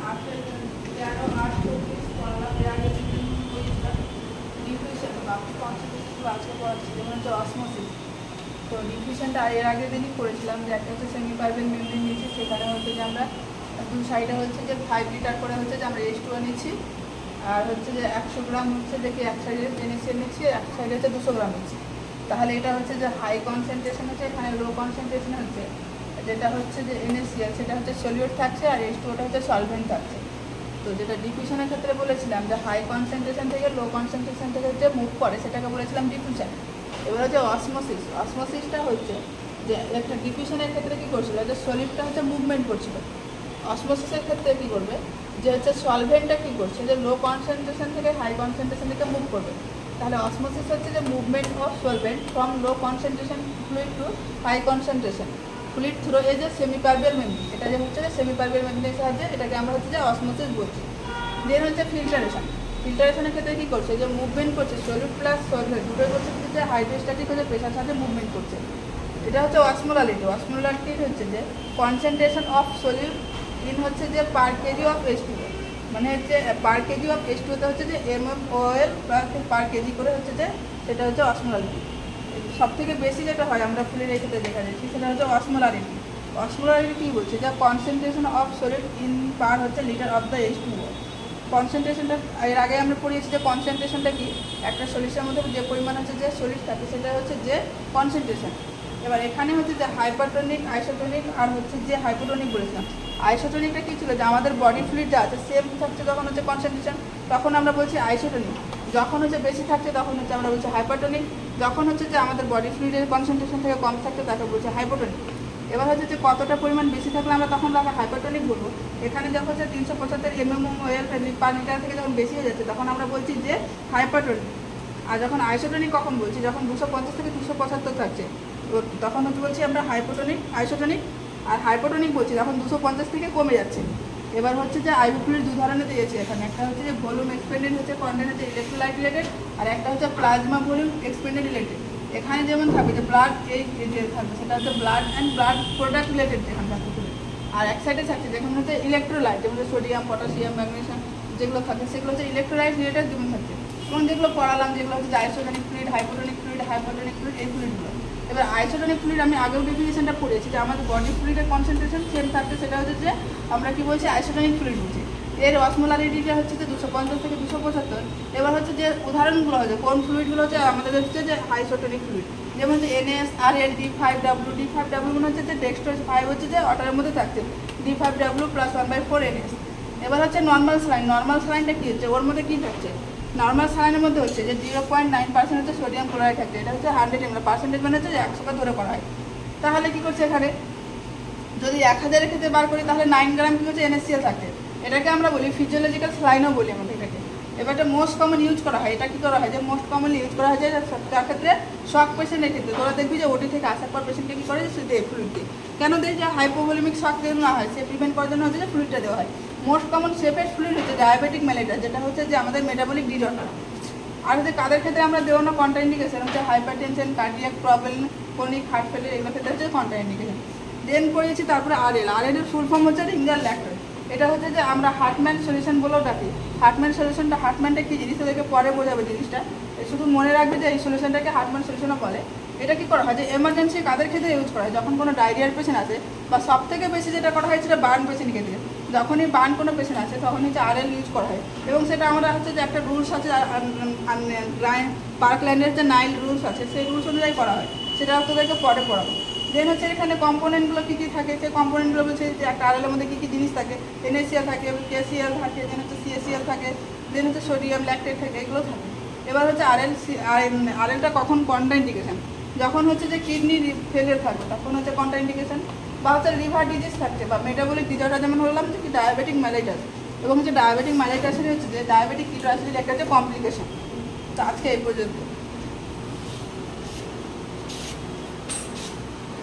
8-13 পড়ালাম, এর আগে ডিফিউশন বাকি কনসেন্ট্রেশন আজকে পড়াচ্ছি, যেমন হচ্ছে অসমোসিস। তো ডিফিউশনটা এর আগের দিনই করেছিলাম, যে একটা হচ্ছে সেমি পারমেন্ট মেমব্রেন নিয়েছি, সেখানে হচ্ছে যে আমরা দু সাইডে হচ্ছে যে 5 লিটার করে হচ্ছে যে আমরা H2O নিচ্ছি, আর হচ্ছে যে 100 গ্রাম হচ্ছে দেখি এক সাইডে NaCl নিচ্ছি, এক সাইডে হচ্ছে 200 গ্রাম নিচ্ছি। তাহলে এটা হচ্ছে যে হাই কনসেন্ট্রেশন হচ্ছে, এখানে লো কনসেন্ট্রেশন হচ্ছে, যেটা হচ্ছে যে NaCl সেটা হচ্ছে সলিউট থাকছে, আর H2Oটা হচ্ছে সলভেন্ট থাকছে। তো যেটা ডিফিউশনের ক্ষেত্রে বলেছিলাম যে হাই কনসেন্ট্রেশন থেকে লো কনসেন্ট্রেশন থেকে যে মুভ করে সেটাকে বলেছিলাম ডিফিউশন। এবার হচ্ছে অসমোসিস। অসমোসিসটা হচ্ছে যে একটা ডিফিউশনের ক্ষেত্রে কী করছিল, যে সলিডটা হচ্ছে মুভমেন্ট করছিল। অসমোসিসের ক্ষেত্রে কী করবে, যে হচ্ছে সলভেন্টটা কী করছে, যে লো কনসেন্ট্রেশন থেকে হাই কনসেন্ট্রেশন থেকে মুভ করবে। তাহলে অসমোসিস হচ্ছে যে movement of solvent from low concentration fluid to high concentration fluid through এই যে সেমিপারভিয়াল মেমব্রেন। এটা যে হচ্ছে যে সেমিপারভিয়াল মেমব্রেনের সাহায্যে এটাকে আমরা হচ্ছে যে অসমোসিস বলছি। দেন হচ্ছে ফিল্টারেশন। ফিল্টারেশনের ক্ষেত্রে কী করছে, যে মুভমেন্ট করছে সলিড প্লাস সলভেন্ট দুটোই করছে, যে হাইড্রোস্ট্যাটিক হচ্ছে প্রেশার সাথে মুভমেন্ট করছে। এটা হচ্ছে অসমোলারিটি। অসমোলারিটি হচ্ছে যে কনসেন্ট্রেশন অফ সলিড ইন হচ্ছে যে পার কেজি অফ H2O, মানে হচ্ছে পার কেজি অফ H2Oতে হচ্ছে যে MmOl পার কেজি করে হচ্ছে যে সেটা হচ্ছে অসমোলারিটি। সব থেকে বেশি যেটা হয় আমরা ফুলের এই ক্ষেত্রে দেখা যাচ্ছি সেটা হচ্ছে অসমোলারিটি। অসমোলারিটি কী বলছে, যে কনসেন্ট্রেশন অফ সলিড ইন পার হচ্ছে লিটার অফ দ্য H2O। কনসেন্ট্রেশনটা এর আগে আমরা পড়িয়েছি যে কনসেন্ট্রেশনটা কি, একটা সলিডের মধ্যে যে পরিমাণ হচ্ছে যে সলিড থাকে সেটা হচ্ছে যে কনসেন্ট্রেশন। এবার এখানে হচ্ছে যে হাইপারটোনিক, আইসোটোনিক আর হচ্ছে যে হাইপোটোনিক বলেছিলাম। আইসোটোনিকটা কী ছিল, যে আমাদের বডি ফ্লুইড যা আছে সেম থাকছে যখন হচ্ছে কনসেন্ট্রেশন, তখন আমরা বলছি আইসোটোনিক। যখন হচ্ছে বেশি থাকছে তখন হচ্ছে আমরা বলছি হাইপারটোনিক। যখন হচ্ছে যে আমাদের বডি ফ্লুইডের কনসেন্ট্রেশন থেকে কম থাকছে তাকে বলছি হাইপোটোনিক। এবার হচ্ছে যে কতটা পরিমাণ বেশি থাকলে আমরা তখন তাকে হাইপারটোনিক বলবো। এখানে যখন হচ্ছে 375 mmol পার লিটার থেকে যখন বেশি হয়ে যাচ্ছে তখন আমরা বলছি যে হাইপারটোনিক। আর যখন আইসোটোনিক কখন বলছি, যখন 250 থেকে 275 থাকছে তখন হচ্ছে বলছি আমরা হাইপোটোনিক আইসোটোনিক। আর হাইপোটোনিক বলছি যখন 250 থেকে কমে যাচ্ছে। এবার হচ্ছে যে আইভি ফ্লুইড দু ধরনের দিয়েছে এখানে, একটা হচ্ছে যে ভলিউম এক্সপেন্ডেড হচ্ছে কন্টেন্ট হচ্ছে ইলেকট্রোলাইট রিলেটেড, আর একটা হচ্ছে প্লাজমা ভলিউম এক্সপেন্ডেড রিলেটেড। এখানে যেমন থাকবে যে ব্লাড এই যে থাকবে সেটা হচ্ছে blood and blood product related যেখানে থাকবে। আর এক সাইডে থাকছে যেখানে হচ্ছে ইলেকট্রোলাইট, যেমন সোডিয়াম, পটাশিয়াম, ম্যাগনেসিয়াম যেগুলো থাকে সেগুলো হচ্ছে ইলেকট্রোলাইট রিলেটেড যেমন থাকছে। এবং যেগুলো পড়ালাম যেগুলো হচ্ছে isotonic fluid, hypotonic fluid, hypotonic fluid, এই ফ্লুইডগুলো। এবার আইসোটোনিক ফ্লুইড আমি আগেও ডেফিনিশনটা পড়েছি যে আমাদের বডি ফ্লুইডের কনসেন্ট্রেশন সেম থাকছে, সেটা হচ্ছে যে আমরা কি বলছি আইসোটোনিক ফ্লুইড বলছি। এর অসমোলারিটিটা হচ্ছে যে 250 থেকে 275। এবার হচ্ছে যে উদাহরণগুলো হচ্ছে কোন ফ্লুইডগুলো হচ্ছে আমাদের হচ্ছে যে আইসোটোনিক ফ্লুইড, যেমন হচ্ছে NaS, Rl, D5W। D5W মানে হচ্ছে যে ডেক্সট্রোজ 5 হচ্ছে যে ওয়াটারের মধ্যে থাকছে, D5W প্লাস 1/4 NaS। এবার হচ্ছে নর্মাল স্যালাইন। নর্মাল স্যালাইনটা কী হচ্ছে, ওর মধ্যে কী থাকছে, নর্মাল স্যালাইনের মধ্যে হচ্ছে যে 0.9% হচ্ছে সোডিয়াম ক্লোরাইড থাকছে। এটা হচ্ছে 100 ml, পার্সেন্টেজ মানে হচ্ছে যে 100কে ধরে করা হয়। তাহলে কী করছে এখানে, যদি 1000-এর ক্ষেত্রে বার করি তাহলে 9 গ্রাম কী হচ্ছে NaCl থাকে। এটাকে আমরা বলি ফিজিওলজিক্যাল স্যালাইনও বলি আমাদের এটাকে। এবার এটা মোস্ট কমন ইউজ করা হয়। এটা কী করা হয়, যে মোস্ট কমনলি ইউজ করা হয় যে তার ক্ষেত্রে শক পেশেন্টের ক্ষেত্রে। তোরা দেখবি যে ওটি থেকে আসার পর পেশেন্টকে কী করে, সে দেয় ফ্লুইড দিয়ে। কেন দেয়, যে হাইপোভলিমিক শক যেন না হয় সে প্রিভেন্ট করার জন্য হচ্ছে যে ফ্লুইডটা দেওয়া হয়। মোস্ট কমন সেফেস্ট ফ্লুইড হচ্ছে ডায়াবেটিক মেলিটাস, যেটা হচ্ছে যে আমাদের মেটাবলিক ডিসঅর্ডার। আর হচ্ছে কাদের ক্ষেত্রে আমরা দেবো না কন্ট্রাইন্ডিকেশন হচ্ছে hypertension, cardiac problem, chronic heart failure, এগুলো ক্ষেত্রে হচ্ছে কন্ট্রাইন্ডিকেশন। দেন করেছি তারপরে RL। RL এর ফুল ফর্ম হচ্ছে রিঙ্গার ল্যাক্টোজ। এটা হচ্ছে যে আমরা হার্টম্যান সলিউশন বলেও ডাকি। হার্টম্যান সলিউশনটা, হার্টম্যানটা কী জিনিস তোদেরকে পরে বোঝাবে জিনিসটা, শুধু মনে রাখবে যে এই সলিউশনটাকে হার্টম্যান সলিউশনও বলে। এটা কী করা হয়, যে এমার্জেন্সি কাদের ক্ষেত্রে ইউজ করা হয়, যখন কোনো ডায়রিয়ার পেশেন্ট আছে, বা সব থেকে বেশি যেটা করা হয় সেটা বার্ন পেশেন্ট ক্ষেত্রে। যখনই বার্ন কোনো পেশেন্ট আছে তখন হচ্ছে RL ইউজ করা হয়। এবং সেটা আমরা হচ্ছে যে একটা রুলস আছে, পার্কল্যান্ডের যে 9 রুলস আছে সেই রুলস অনুযায়ী করা হয়, সেটা তোদেরকে পরে পড়াবো। দেন হচ্ছে এখানে কম্পোনেন্টগুলো কী কী থাকে, সেই কম্পোনেন্টগুলো বলছে যে একটা RL-এর মধ্যে কী কী জিনিস থাকে, NaCl থাকে, KCl থাকে, দেন হচ্ছে CaCl থাকে, দেন হচ্ছে সোডিয়াম ল্যাকটেট থাকে, এগুলো থাকে। এবার হচ্ছে RL-টা কখন কন্ট্রাইন্ডিকেশন, যখন হচ্ছে যে কিডনি ফেলিয়ার থাকবে তখন হচ্ছে কন্ট্রাইন্ডিকেশন, বা হচ্ছে লিভার ডিজিজ থাকছে, বা মেটাবলিক ডিসঅর্ডার যেমন বললাম যে কি ডায়াবেটিক মেলাইটাস। এবং হচ্ছে ডায়াবেটিক মেলাইটাসের হচ্ছে যে ডায়াবেটিক কিটোঅ্যাসিড একটা হচ্ছে কমপ্লিকেশন। তো আজকে এই পর্যন্ত।